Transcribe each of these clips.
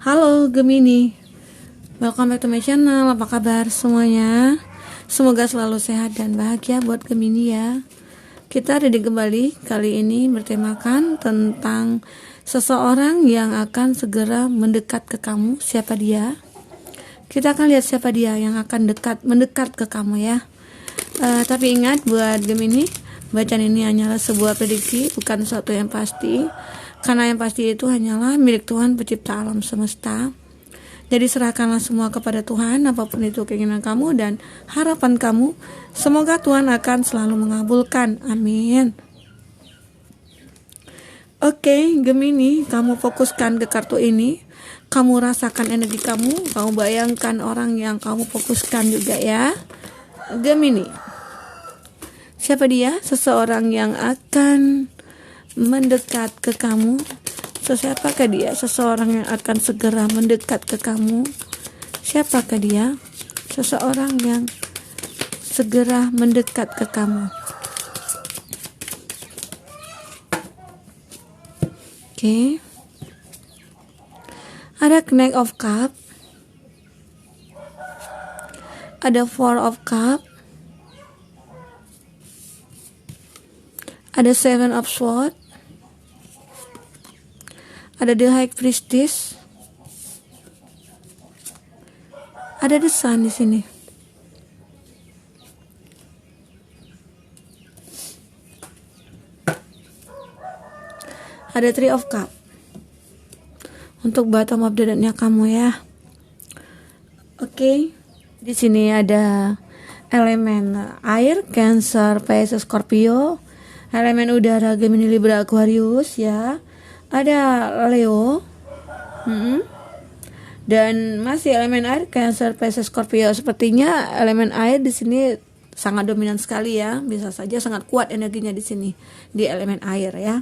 Halo Gemini, welcome back to my channel. Apa kabar semuanya? Semoga selalu sehat dan bahagia buat Gemini ya. Kita reading kembali, kali ini bertemakan tentang seseorang yang akan segera mendekat ke kamu. Siapa dia? Kita akan lihat siapa dia yang akan mendekat ke kamu ya. Tapi ingat buat Gemini, bacaan ini hanyalah sebuah prediksi, bukan sesuatu yang pasti. Karena yang pasti itu hanyalah milik Tuhan pencipta alam semesta. Jadi serahkanlah semua kepada Tuhan, apapun itu keinginan kamu dan harapan kamu. Semoga Tuhan akan selalu mengabulkan. Amin. Oke, Gemini, kamu fokuskan ke kartu ini. Kamu rasakan energi kamu. Kamu bayangkan orang yang kamu fokuskan juga ya. Gemini, siapa dia? Seseorang yang akan mendekat ke kamu. Siapakah dia? Seseorang yang akan segera mendekat ke kamu. Siapakah dia? Seseorang yang segera mendekat ke kamu. Oke. Ada Knight of Cup. Ada Four of Cup. Ada Seven of Swords. Ada The High Priestess. Ada The Sun di sini. Ada Three of Cup. Untuk bottom of the deck-nya kamu ya. Oke. Di sini ada elemen air, Cancer, Pisces, Scorpio. Elemen udara, Gemini, Libra, Aquarius ya. Ada Leo, dan masih elemen air, Cancer, Pisces, Scorpio. Sepertinya elemen air di sini sangat dominan sekali ya. Bisa saja sangat kuat energinya di sini di elemen air ya.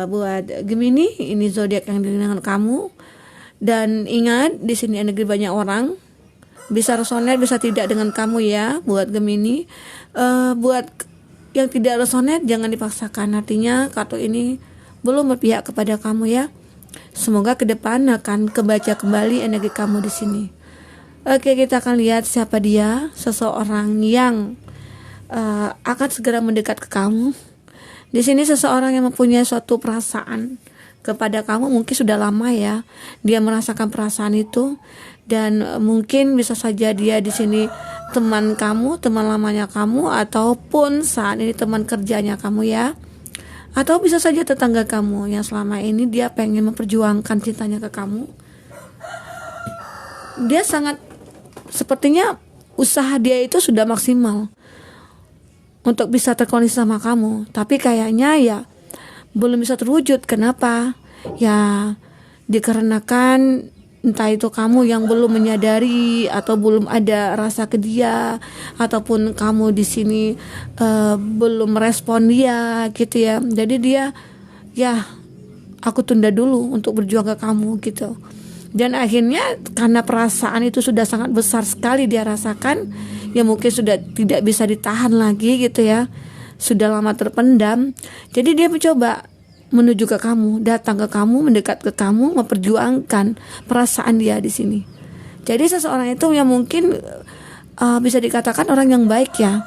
Buat Gemini, ini zodiak yang dengan kamu. Dan ingat di sini energi banyak orang. Bisa resonate, bisa tidak dengan kamu ya. Buat Gemini, buat yang tidak resonate jangan dipaksakan. Artinya kartu ini belum berpihak kepada kamu ya. Semoga ke depan akan kebaca kembali energi kamu di sini. Oke, kita akan lihat siapa dia. Seseorang yang akan segera mendekat ke kamu. Di sini seseorang yang mempunyai suatu perasaan kepada kamu, mungkin sudah lama ya. Dia merasakan perasaan itu dan mungkin bisa saja dia di sini teman kamu, teman lamanya kamu, ataupun saat ini teman kerjanya kamu ya. Atau bisa saja tetangga kamu yang selama ini dia pengen memperjuangkan cintanya ke kamu. Dia sangat, sepertinya usaha dia itu sudah maksimal untuk bisa terkoneksi sama kamu. Tapi kayaknya ya belum bisa terwujud. Kenapa? Ya dikarenakan entah itu kamu yang belum menyadari atau belum ada rasa ke dia, ataupun kamu di sini belum merespon dia gitu ya. Jadi dia ya aku tunda dulu untuk berjuang ke kamu gitu. Dan akhirnya karena perasaan itu sudah sangat besar sekali dia rasakan, ya mungkin sudah tidak bisa ditahan lagi gitu ya. Sudah lama terpendam. Jadi dia mencoba menuju ke kamu, datang ke kamu, mendekat ke kamu, memperjuangkan perasaan dia di sini. Jadi seseorang itu yang mungkin bisa dikatakan orang yang baik ya,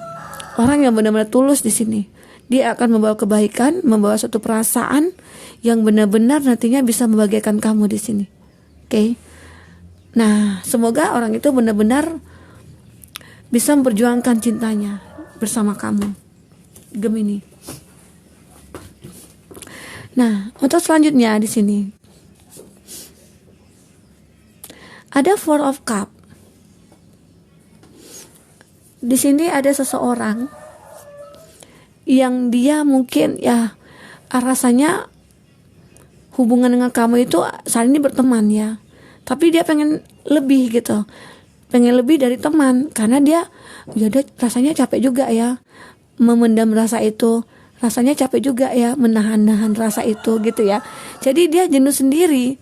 orang yang benar-benar tulus di sini. Dia akan membawa kebaikan, membawa suatu perasaan yang benar-benar nantinya bisa membahagiakan kamu di sini. Oke. Nah, semoga orang itu benar-benar bisa memperjuangkan cintanya bersama kamu, Gemini. Nah, untuk selanjutnya di sini ada Four of Cup. Di sini ada seseorang yang dia mungkin ya rasanya hubungan dengan kamu itu saat ini berteman ya. Tapi dia pengen lebih gitu. Pengen lebih dari teman karena dia rasanya capek juga ya memendam rasa itu. Rasanya capek juga ya menahan-nahan rasa itu gitu ya. Jadi dia jenuh sendiri.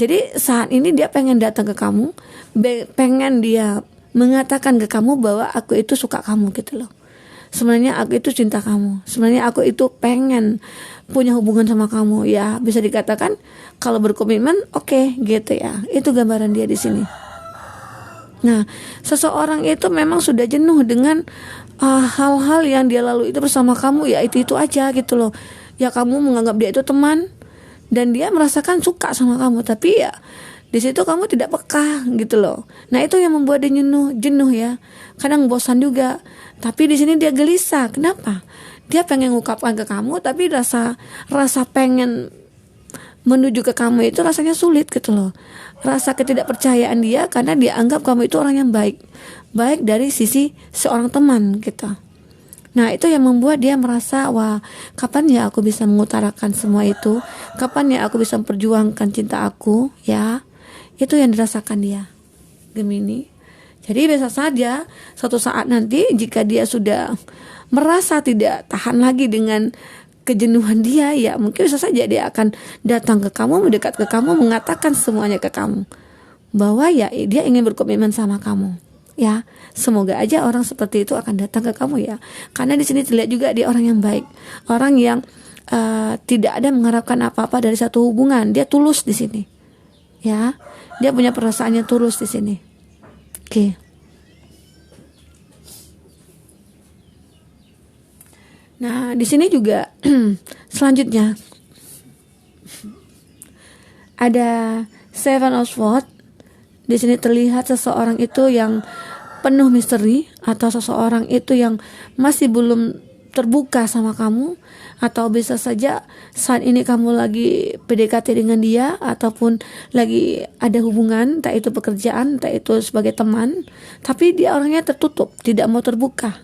Jadi saat ini dia pengen datang ke kamu, pengen dia mengatakan ke kamu bahwa aku itu suka kamu gitu loh. Sebenarnya aku itu cinta kamu. Sebenarnya aku itu pengen punya hubungan sama kamu, ya bisa dikatakan kalau berkomitmen oke, gitu ya. Itu gambaran dia di sini. Nah, seseorang itu memang sudah jenuh dengan hal-hal yang dia lalui itu bersama kamu, ya itu aja gitu loh. Ya kamu menganggap dia itu teman dan dia merasakan suka sama kamu, tapi ya di situ kamu tidak peka gitu loh. Nah, itu yang membuat dia jenuh ya. Kadang bosan juga. Tapi di sini dia gelisah. Kenapa? Dia pengen ngungkapkan ke kamu, tapi rasa pengen menuju ke kamu itu rasanya sulit gitu loh. Rasa ketidakpercayaan dia karena dia anggap kamu itu orang yang baik dari sisi seorang teman gitu. Nah, itu yang membuat dia merasa, wah, kapan ya aku bisa mengutarakan semua itu? Kapan ya aku bisa memperjuangkan cinta aku? Ya, itu yang dirasakan dia, Gemini. Jadi bisa saja suatu saat nanti jika dia sudah merasa tidak tahan lagi dengan kejenuhan dia, ya mungkin bisa saja dia akan datang ke kamu, mendekat ke kamu, mengatakan semuanya ke kamu, bahwa ya dia ingin berkomitmen sama kamu. Ya, semoga aja orang seperti itu akan datang ke kamu ya. Karena di sini terlihat juga dia orang yang baik, orang yang tidak ada mengharapkan apa-apa dari satu hubungan. Dia tulus di sini. Ya, dia punya perasaannya tulus di sini. Oke. Nah, di sini juga selanjutnya ada Seven of Swords. Di sini terlihat seseorang itu yang penuh misteri, atau seseorang itu yang masih belum terbuka sama kamu, atau bisa saja saat ini kamu lagi PDKT dengan dia, ataupun lagi ada hubungan, entah itu pekerjaan, entah itu sebagai teman, tapi dia orangnya tertutup, tidak mau terbuka.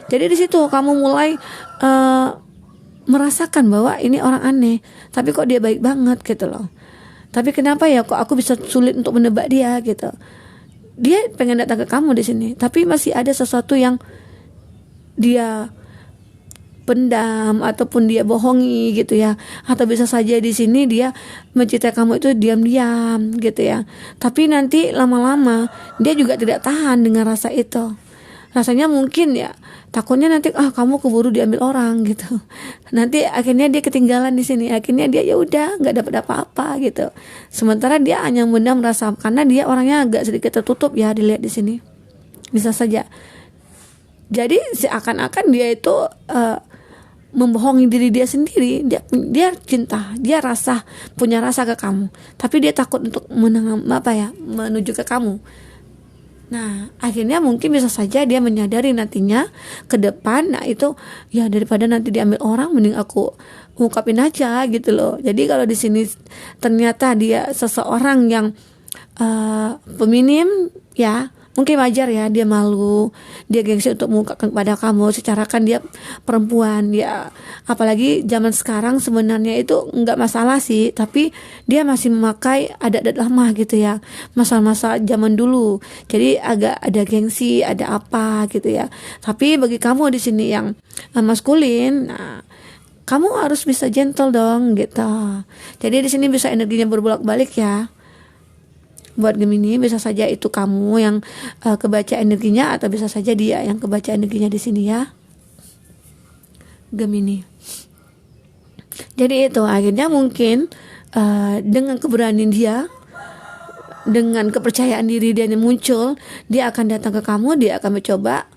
Jadi di situ kamu mulai merasakan bahwa ini orang aneh, tapi kok dia baik banget gitu loh. Tapi kenapa ya kok aku bisa sulit untuk menebak dia gitu. Dia pengen datang ke kamu di sini, tapi masih ada sesuatu yang dia pendam ataupun dia bohongi gitu ya. Atau bisa saja di sini dia mencintai kamu itu diam-diam gitu ya. Tapi nanti lama-lama dia juga tidak tahan dengan rasa itu. Rasanya mungkin ya takutnya nanti kamu keburu diambil orang gitu. Nanti akhirnya dia ketinggalan di sini. Akhirnya dia ya udah nggak dapat apa-apa gitu. Sementara dia hanya mendam rasa, karena dia orangnya agak sedikit tertutup ya, dilihat di sini. Bisa saja. Jadi seakan-akan dia itu membohongi diri dia sendiri. Dia cinta, dia punya rasa ke kamu. Tapi dia takut untuk menuju ke kamu. Nah, akhirnya mungkin bisa saja dia menyadari nantinya ke depan, nah itu ya daripada nanti diambil orang, mending aku ungkapin aja gitu loh. Jadi kalau di sini ternyata dia seseorang yang peminim, ya mungkin wajar ya dia malu, dia gengsi untuk mengungkapkan kepada kamu. Secara kan dia perempuan ya, apalagi zaman sekarang sebenarnya itu nggak masalah sih, tapi dia masih memakai adat-adat lama gitu ya, masa-masa zaman dulu. Jadi agak ada gengsi, ada apa gitu ya. Tapi bagi kamu di sini yang maskulin, nah kamu harus bisa gentle dong gitu. Jadi di sini bisa energinya berbolak-balik ya. Buat Gemini bisa saja itu kamu yang kebaca energinya, atau bisa saja dia yang kebaca energinya di sini ya, Gemini. Jadi itu akhirnya mungkin dengan keberanian dia, dengan kepercayaan diri dia yang muncul, dia akan datang ke kamu, dia akan mencoba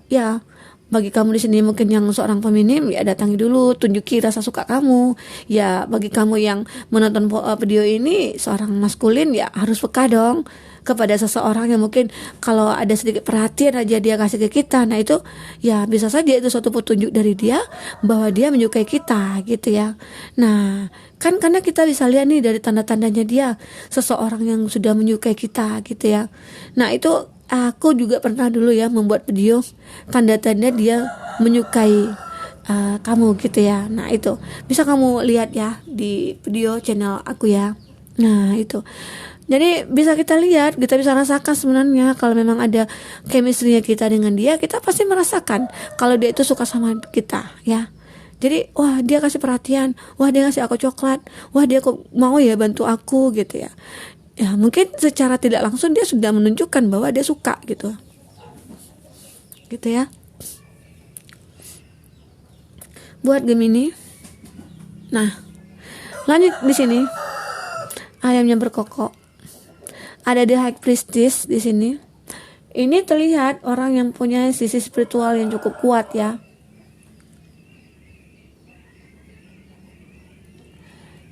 ya. Bagi kamu di sini mungkin yang seorang feminim, ya datangi dulu, tunjuki rasa suka kamu. Ya bagi kamu yang menonton video ini seorang maskulin, ya harus peka dong kepada seseorang yang mungkin kalau ada sedikit perhatian aja dia kasih ke kita. Nah itu ya bisa saja itu suatu petunjuk dari dia bahwa dia menyukai kita gitu ya. Nah kan karena kita bisa lihat nih dari tanda-tandanya dia seseorang yang sudah menyukai kita gitu ya. Nah itu aku juga pernah dulu ya membuat video tanda-tanda dia menyukai kamu gitu ya. Nah itu bisa kamu lihat ya di video channel aku ya. Nah itu jadi bisa kita lihat, kita bisa rasakan sebenarnya kalau memang ada chemistry-nya kita dengan dia, kita pasti merasakan kalau dia itu suka sama kita ya. Jadi wah dia kasih perhatian, wah dia ngasih aku coklat, wah dia kok mau ya bantu aku gitu ya. Ya mungkin secara tidak langsung dia sudah menunjukkan bahwa dia suka gitu ya. Buat Gemini, Nah, lanjut di sini. Ayamnya berkokok. Ada the high priestess di sini. Ini terlihat orang yang punya sisi spiritual yang cukup kuat ya.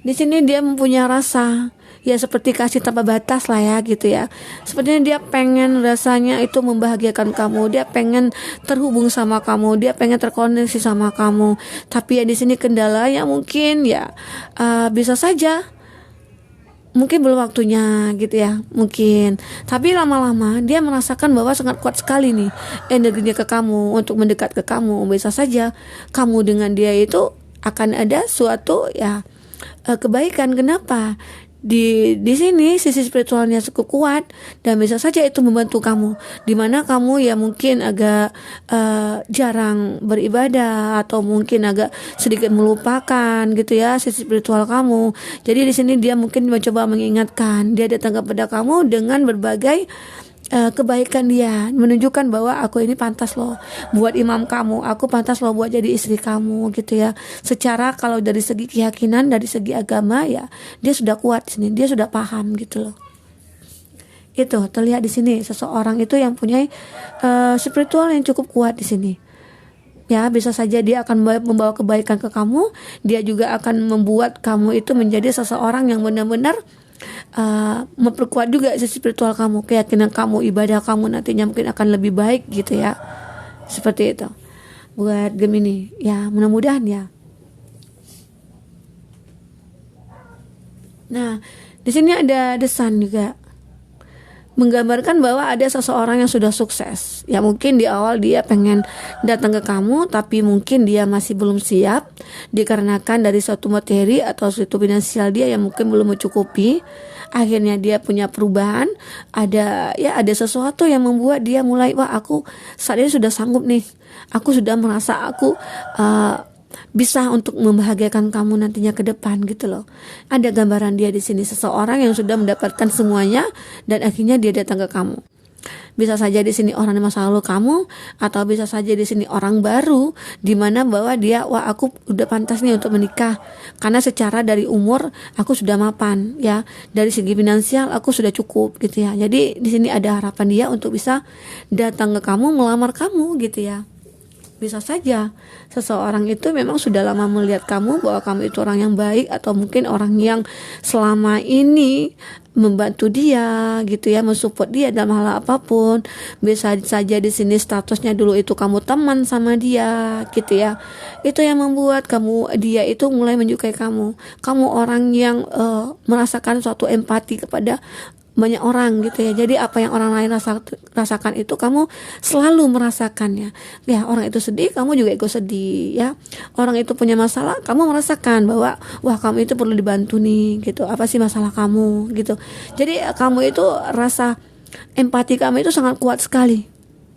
Di sini dia mempunyai rasa ya seperti kasih tanpa batas lah ya gitu ya. Sepertinya dia pengen rasanya itu membahagiakan kamu, dia pengen terhubung sama kamu, dia pengen terkoneksi sama kamu. Tapi ya di sini kendalanya mungkin ya bisa saja mungkin belum waktunya gitu ya, mungkin. Tapi lama-lama dia merasakan bahwa sangat kuat sekali nih energinya ke kamu untuk mendekat ke kamu. Bisa saja kamu dengan dia itu akan ada suatu ya kebaikan. Kenapa? Di sini sisi spiritualnya cukup kuat dan bisa saja itu membantu kamu. Dimana kamu ya mungkin agak jarang beribadah atau mungkin agak sedikit melupakan gitu ya sisi spiritual kamu. Jadi di sini dia mungkin mencoba mengingatkan. Dia datang kepada kamu dengan berbagai kebaikan dia, menunjukkan bahwa aku ini pantas loh buat imam kamu, aku pantas loh buat jadi istri kamu gitu ya. Secara kalau dari segi keyakinan, dari segi agama ya dia sudah kuat di sini, dia sudah paham gitu loh. Itu terlihat di sini seseorang itu yang punya spiritual yang cukup kuat di sini. Ya, bisa saja dia akan membawa kebaikan ke kamu, dia juga akan membuat kamu itu menjadi seseorang yang benar-benar memperkuat juga sisi spiritual kamu, keyakinan kamu, ibadah kamu nantinya mungkin akan lebih baik gitu ya. Seperti itu buat Gemini ya, mudah-mudahan ya. Nah, di sini ada The Sun juga, menggambarkan bahwa ada seseorang yang sudah sukses. Ya mungkin di awal dia pengen datang ke kamu, tapi mungkin dia masih belum siap dikarenakan dari suatu materi atau suatu finansial dia yang mungkin belum mencukupi. Akhirnya dia punya perubahan, ada sesuatu yang membuat dia mulai, wah aku saat ini sudah sanggup nih, aku sudah merasa aku bisa untuk membahagiakan kamu nantinya ke depan gitu loh. Ada gambaran dia di sini, seseorang yang sudah mendapatkan semuanya dan akhirnya dia datang ke kamu. Bisa saja di sini orang di masa lalu kamu, atau bisa saja di sini orang baru di mana bahwa dia, wah aku udah pantas nih untuk menikah karena secara dari umur aku sudah mapan ya, dari segi finansial aku sudah cukup gitu ya. Jadi di sini ada harapan dia untuk bisa datang ke kamu, melamar kamu gitu ya. Bisa saja seseorang itu memang sudah lama melihat kamu bahwa kamu itu orang yang baik, atau mungkin orang yang selama ini membantu dia gitu ya, mensupport dia dalam hal apapun. Bisa saja di sini statusnya dulu itu kamu teman sama dia gitu ya. Itu yang membuat dia itu mulai menyukai kamu. Kamu orang yang merasakan suatu empati kepada banyak orang gitu ya. Jadi apa yang orang lain rasakan itu kamu selalu merasakannya. Ya, orang itu sedih, kamu juga ikut sedih ya. Orang itu punya masalah, kamu merasakan bahwa wah kamu itu perlu dibantu nih gitu. Apa sih masalah kamu gitu. Jadi kamu itu rasa empati kamu itu sangat kuat sekali.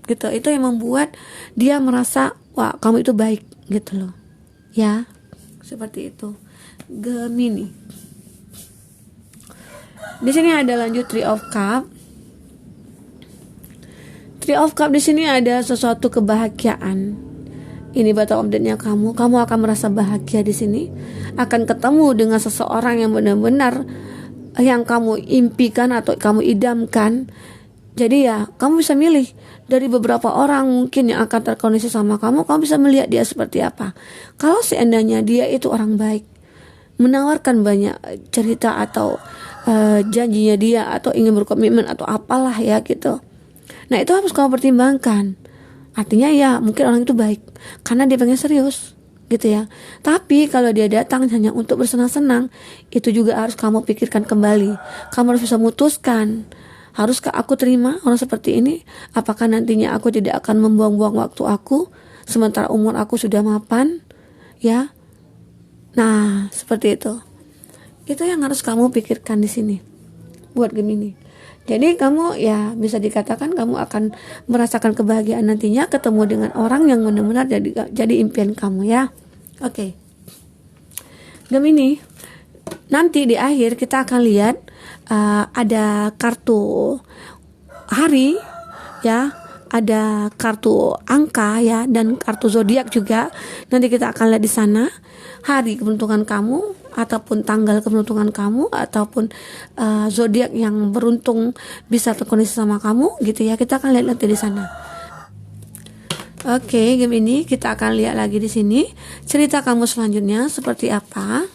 Gitu. Itu yang membuat dia merasa wah kamu itu baik gitu loh. Ya. Seperti itu. Gemini. Di sini ada lanjut Three of Cup. Three of Cup di sini ada sesuatu kebahagiaan. Ini bottom of deck-nya kamu. Kamu akan merasa bahagia di sini. Akan ketemu dengan seseorang yang benar-benar yang kamu impikan atau kamu idamkan. Jadi ya, kamu bisa milih dari beberapa orang mungkin yang akan terkoneksi sama kamu. Kamu bisa melihat dia seperti apa. Kalau seandainya dia itu orang baik, menawarkan banyak cerita atau janjinya dia, atau ingin berkomitmen atau apalah ya gitu. Nah itu harus kamu pertimbangkan. Artinya ya mungkin orang itu baik karena dia pengen serius gitu ya. Tapi kalau dia datang hanya untuk bersenang-senang, itu juga harus kamu pikirkan kembali. Kamu harus bisa memutuskan, haruskah aku terima orang seperti ini? Apakah nantinya aku tidak akan membuang-buang waktu aku sementara umur aku sudah mapan ya. Nah seperti itu. Itu yang harus kamu pikirkan di sini buat Gemini. Jadi kamu ya bisa dikatakan kamu akan merasakan kebahagiaan nantinya ketemu dengan orang yang benar-benar jadi impian kamu ya. Oke. Gemini, nanti di akhir kita akan lihat ada kartu hari ya, ada kartu angka ya, dan kartu zodiak juga. Nanti kita akan lihat di sana hari keberuntungan kamu, ataupun tanggal keberuntungan kamu, ataupun zodiak yang beruntung bisa terkoneksi sama kamu gitu ya. Kita akan lihat nanti di sana. Oke, game ini kita akan lihat lagi di sini cerita kamu selanjutnya seperti apa.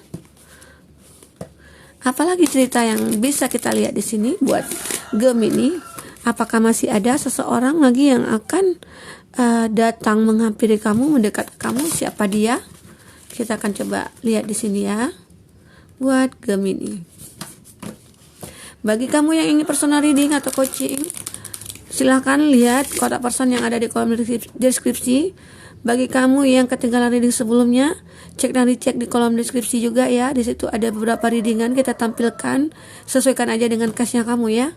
Apalagi cerita yang bisa kita lihat di sini buat game ini. Apakah masih ada seseorang lagi yang akan datang menghampiri kamu, mendekat ke kamu? Siapa dia? Kita akan coba lihat di sini ya. Buat game ini. Bagi kamu yang ingin personal reading atau coaching, silahkan lihat kotak person yang ada di kolom deskripsi. Bagi kamu yang ketinggalan reading sebelumnya, cek dan dicek di kolom deskripsi juga ya. Di situ ada beberapa readingan kita tampilkan. Sesuaikan aja dengan case-nya kamu ya.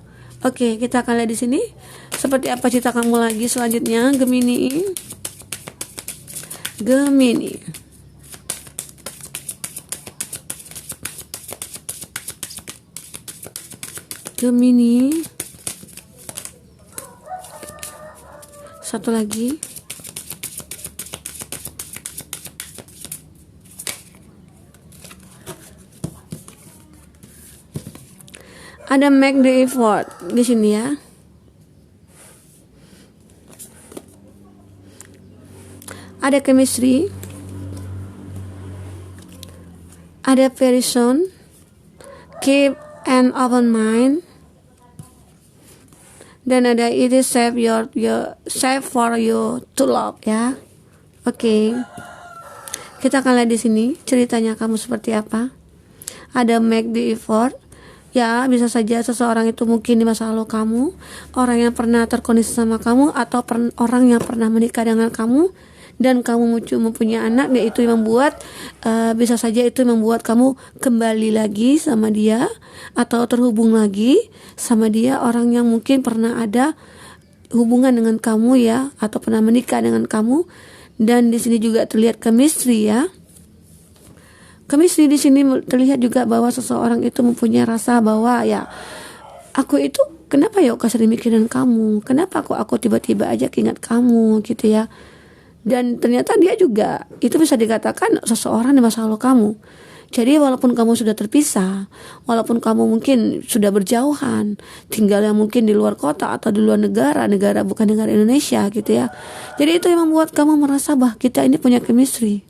Oke, kita akan lihat di sini seperti apa cerita kamu lagi selanjutnya, Gemini. Gemini. Gemini. Satu lagi. Ada make the effort di sini ya. Ada chemistry. Ada very soon. Keep an open mind. Dan ada it is safe safe for you to love ya. Oke. Kita akan lihat di sini ceritanya kamu seperti apa. Ada make the effort. Ya, bisa saja seseorang itu mungkin di masa lalu kamu, orang yang pernah terkoneksi sama kamu, atau orang yang pernah menikah dengan kamu dan kamu mempunyai anak, yaitu yang membuat bisa saja itu membuat kamu kembali lagi sama dia atau terhubung lagi sama dia, orang yang mungkin pernah ada hubungan dengan kamu ya, atau pernah menikah dengan kamu. Dan di sini juga terlihat chemistry ya. Chemistry di sini terlihat juga bahwa seseorang itu mempunyai rasa bahwa ya, aku itu kenapa ya kok sering mikirin kamu, kenapa kok aku tiba-tiba aja ingat kamu gitu ya. Dan ternyata dia juga itu bisa dikatakan seseorang di masa lalu kamu. Jadi walaupun kamu sudah terpisah, walaupun kamu mungkin sudah berjauhan, tinggalnya mungkin di luar kota atau di luar negara bukan negara Indonesia gitu ya. Jadi itu yang membuat kamu merasa bahwa kita ini punya chemistry.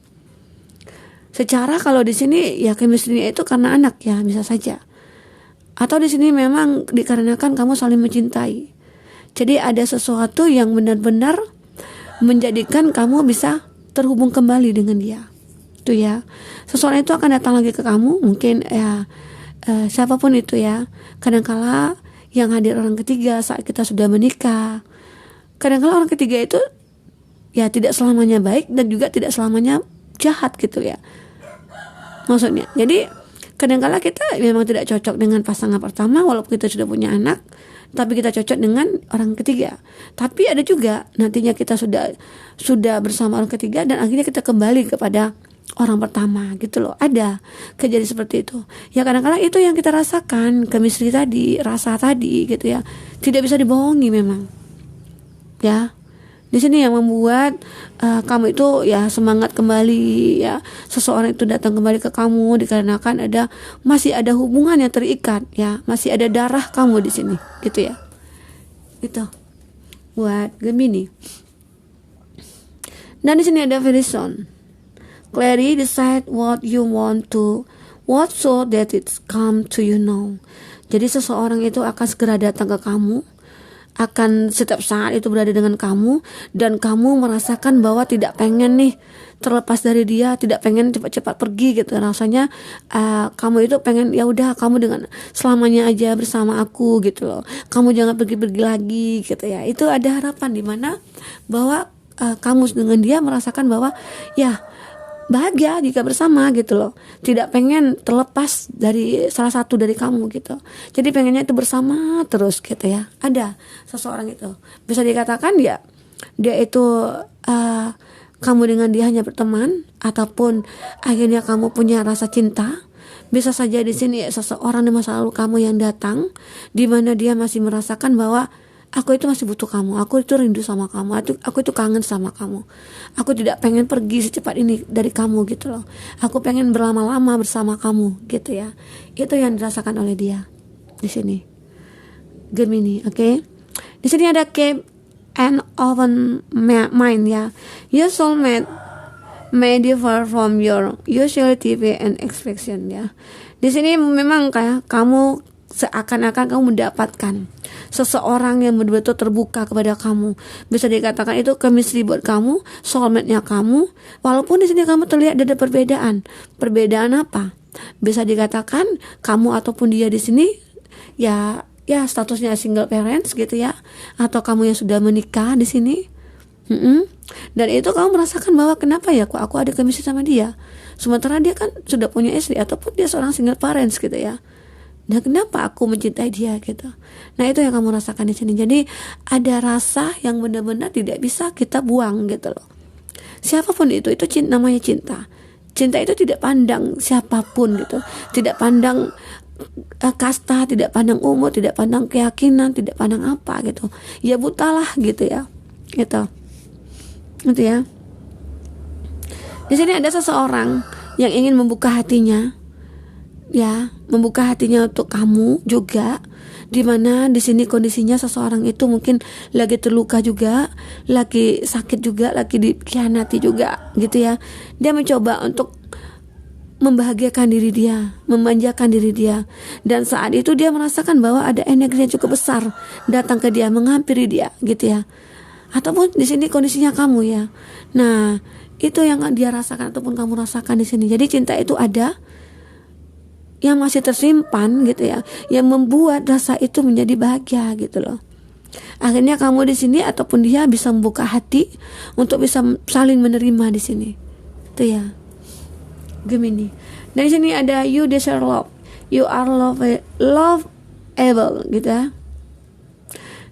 Secara kalau di sini ya chemistry-nya itu karena anak ya, bisa saja. Atau di sini memang dikarenakan kamu saling mencintai. Jadi ada sesuatu yang benar-benar menjadikan kamu bisa terhubung kembali dengan dia. Itu ya. Seseorang itu akan datang lagi ke kamu, mungkin ya siapapun itu ya. Kadangkala yang hadir orang ketiga saat kita sudah menikah. Kadangkala orang ketiga itu ya tidak selamanya baik dan juga tidak selamanya jahat gitu ya. Maksudnya, jadi kadang-kala kita memang tidak cocok dengan pasangan pertama walaupun kita sudah punya anak, tapi kita cocok dengan orang ketiga. Tapi ada juga nantinya kita sudah bersama orang ketiga dan akhirnya kita kembali kepada orang pertama gitu loh. Ada kejadian seperti itu. Ya kadang-kala itu yang kita rasakan, chemistry tadi, rasa tadi gitu ya. Tidak bisa dibohongi memang. Ya. Di sini yang membuat kamu itu ya semangat kembali ya, seseorang itu datang kembali ke kamu dikarenakan masih ada hubungan yang terikat ya, masih ada darah kamu di sini gitu ya. Itu buat Gemini. Dan di sini ada very soon. Clearly decide what you want to, what so that it come to you now. Jadi seseorang itu akan segera datang ke kamu, akan setiap saat itu berada dengan kamu, dan kamu merasakan bahwa tidak pengen nih terlepas dari dia, tidak pengen cepat-cepat pergi gitu. Rasanya kamu itu pengen ya udah kamu dengan selamanya aja bersama aku gitu loh. Kamu jangan pergi-pergi lagi gitu ya. Itu ada harapan di mana bahwa kamu dengan dia merasakan bahwa ya bahagia jika bersama gitu loh, tidak pengen terlepas dari salah satu dari kamu gitu. Jadi pengennya itu bersama terus gitu ya. Ada seseorang itu bisa dikatakan ya dia itu kamu dengan dia hanya berteman, ataupun akhirnya kamu punya rasa cinta. Bisa saja di sini ya, seseorang di masa lalu kamu yang datang, di mana dia masih merasakan bahwa Aku itu masih butuh kamu, aku itu rindu sama kamu, aku itu kangen sama kamu. Aku tidak pengen pergi secepat ini dari kamu gitu loh. Aku pengen berlama-lama bersama kamu gitu ya. Itu yang dirasakan oleh dia di sini. Gemini, oke. Di sini ada keep an open mind ya. Your soulmate may differ from your usual TV and expectation ya. Di sini memang kayak kamu seakan-akan kamu mendapatkan seseorang yang betul-betul terbuka kepada kamu. Bisa dikatakan itu chemistry buat kamu, soulmate-nya kamu. Walaupun di sini kamu terlihat ada perbedaan. Perbedaan apa? Bisa dikatakan kamu ataupun dia di sini ya statusnya single parents gitu ya, atau kamu yang sudah menikah di sini. Dan itu kamu merasakan bahwa kenapa ya kok aku ada chemistry sama dia, sementara dia kan sudah punya istri ataupun dia seorang single parents gitu ya. Nah, kenapa aku mencintai dia gitu? Nah, itu yang kamu rasakan di sini. Jadi ada rasa yang benar-benar tidak bisa kita buang gitu loh. Siapapun itu cinta, namanya cinta. Cinta itu tidak pandang siapapun gitu, tidak pandang kasta, tidak pandang umur, tidak pandang keyakinan, tidak pandang apa gitu. Ya butalah gitu ya. Gitu ya. Di sini ada seseorang yang ingin membuka hatinya. Ya, membuka hatinya untuk kamu juga, dimana di sini kondisinya seseorang itu mungkin lagi terluka juga, lagi sakit juga, lagi dikhianati juga gitu ya. Dia mencoba untuk membahagiakan diri dia, memanjakan diri dia, dan saat itu dia merasakan bahwa ada energi yang cukup besar datang ke dia, menghampiri dia gitu ya. Ataupun di sini kondisinya kamu ya. Nah, itu yang dia rasakan ataupun kamu rasakan di sini. Jadi cinta itu ada yang masih tersimpan gitu ya, yang membuat rasa itu menjadi bahagia gitu loh. Akhirnya kamu di sini ataupun dia bisa membuka hati untuk bisa saling menerima di sini. Itu ya, Gemini. Dan di sini ada you deserve love, you are lovable gitu ya.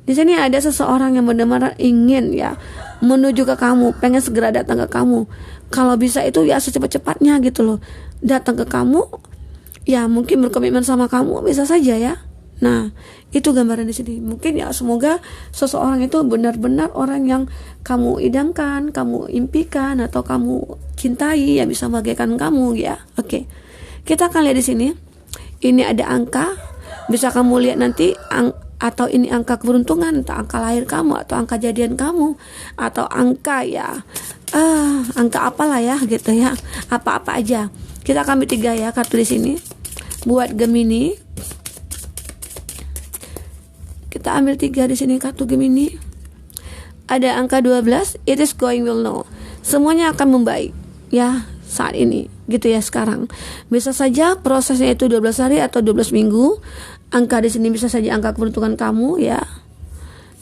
Di sini ada seseorang yang benar-benar ingin ya menuju ke kamu, pengen segera datang ke kamu. Kalau bisa itu ya secepat-cepatnya gitu loh, datang ke kamu. Ya mungkin berkomitmen sama kamu, bisa saja ya. Nah, itu gambaran di sini. Mungkin ya semoga seseorang itu benar-benar orang yang kamu idamkan, kamu impikan atau kamu cintai, ya bisa membahagiakan kamu ya. Oke. Kita akan lihat di sini. Ini ada angka, bisa kamu lihat nanti atau ini angka keberuntungan, atau angka lahir kamu, atau angka jadian kamu, atau angka ya angka apalah ya gitu ya. Apa-apa aja. Kita akan ambil 3 ya kartu di sini. Buat Gemini, kita ambil 3 di sini kartu Gemini. Ada angka 12, it is going will know. Semuanya akan membaik ya saat ini gitu ya sekarang. Bisa saja prosesnya itu 12 hari atau 12 minggu. Angka di sini bisa saja angka keberuntungan kamu ya.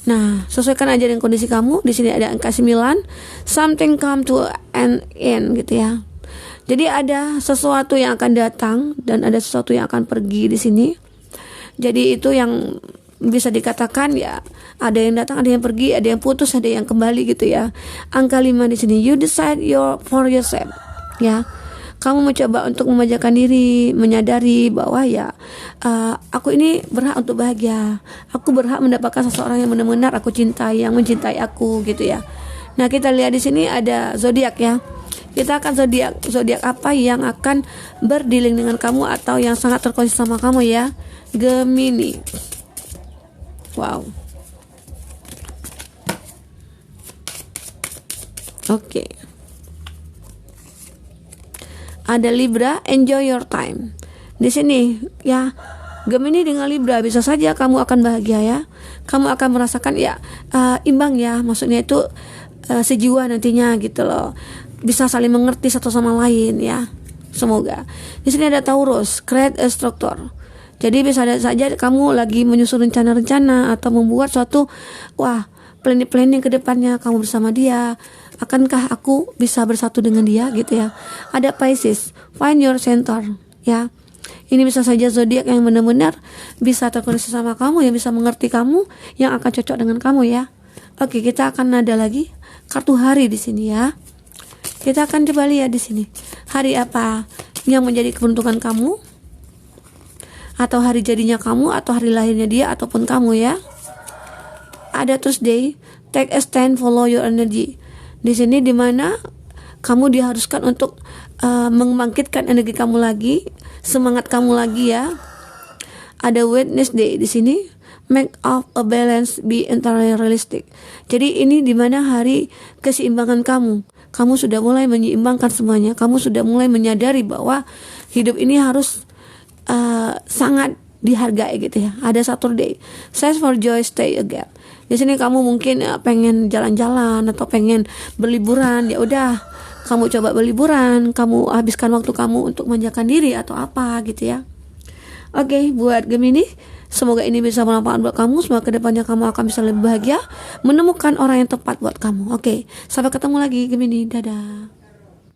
Nah, sesuaikan aja dengan kondisi kamu. Di sini ada angka 9, something come to an end gitu ya. Jadi ada sesuatu yang akan datang dan ada sesuatu yang akan pergi di sini. Jadi itu yang bisa dikatakan ya, ada yang datang, ada yang pergi, ada yang putus, ada yang kembali gitu ya. Angka 5 di sini, you decide for yourself ya. Kamu mencoba untuk memanjakan diri, menyadari bahwa ya aku ini berhak untuk bahagia. Aku berhak mendapatkan seseorang yang benar-benar aku cintai, yang mencintai aku gitu ya. Nah, kita lihat di sini ada zodiak ya. Kita akan zodiak apa yang akan berdealing dengan kamu atau yang sangat terkoneksi sama kamu ya, Gemini. Wow. Oke. Ada Libra, enjoy your time. Di sini ya, Gemini dengan Libra bisa saja kamu akan bahagia ya. Kamu akan merasakan ya imbang ya, maksudnya itu sejiwa nantinya gitu loh. Bisa saling mengerti satu sama lain ya. Semoga. Di sini ada Taurus, create a structure. Jadi bisa saja kamu lagi menyusun rencana-rencana atau membuat suatu planning ke depannya kamu bersama dia. Akankah aku bisa bersatu dengan dia gitu ya. Ada Pisces, find your center ya. Ini bisa saja zodiak yang benar-benar bisa terkoneksi sama kamu, yang bisa mengerti kamu, yang akan cocok dengan kamu ya. Oke, kita akan ada lagi kartu hari di sini ya. Kita akan coba lihat di sini. Hari apa yang menjadi keberuntungan kamu? Atau hari jadinya kamu, atau hari lahirnya dia ataupun kamu ya. ada Tuesday, take a stand, follow your energy. Di sini dimana kamu diharuskan untuk membangkitkan energi kamu lagi, semangat kamu lagi ya. Ada Wednesday di sini, make of a balance, be entirely realistic. Jadi ini dimana hari keseimbangan kamu. Kamu sudah mulai menyeimbangkan semuanya. Kamu sudah mulai menyadari bahwa hidup ini harus sangat dihargai gitu ya. Ada Saturday, search for joy, stay again. Di sini kamu mungkin pengen jalan-jalan atau pengen berliburan, ya udah kamu coba berliburan, kamu habiskan waktu kamu untuk manjakan diri atau apa gitu ya. Oke, buat Gemini, semoga ini bisa bermanfaat buat kamu. Semoga kedepannya kamu akan bisa lebih bahagia, menemukan orang yang tepat buat kamu. Oke, sampai ketemu lagi Gemini, dadah.